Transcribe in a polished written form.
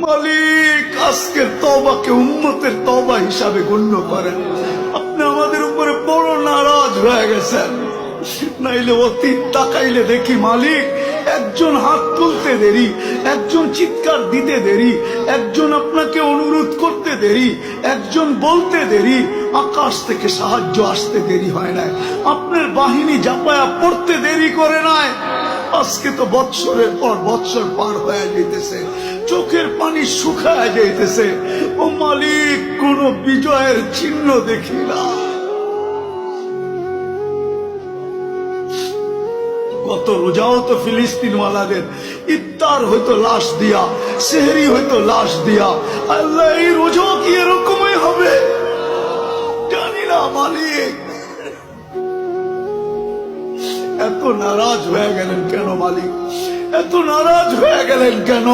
মালিক, আজকের তওবাকে উম্মতের তওবা হিসাবে গণ্য করেন। আপনি আমাদের উপরে বড় নারাজ হয়ে গেছেন। নাইলে অতীত তাকাইলে দেখি মালিক, একজন হাত তুলতে দেরি, একজন চিৎকার দিতে দেরি, একজন আপনাকে অনুরোধ করতে দেরি, একজন বলতে দেরি, আকাশ থেকে সাহায্য আসতে দেরি হয় নাই, আপনার বাহিনী জাপায়া পড়তে দেরি করে নাই। আজকে তো বৎসরের পর বৎসর পার হয়ে যাইতেছে, চোখের পানি শুকায় যাইতেছে। ও মালিক, কোন বিজয়ের চিহ্ন দেখি না। কত রোজাও তো ফিলিস্তিন ওয়ালাদের ইফতার হইতো লাশ দিয়া, সেহরি হইতো লাশ দিয়া। আল্লাহ, এই রোজাও কি এরকমই হবে? জানি না মালিক। এত নারাজ হয়ে গেলেন কেন মালিক? এত নারাজ হয়ে গেলেন কেন?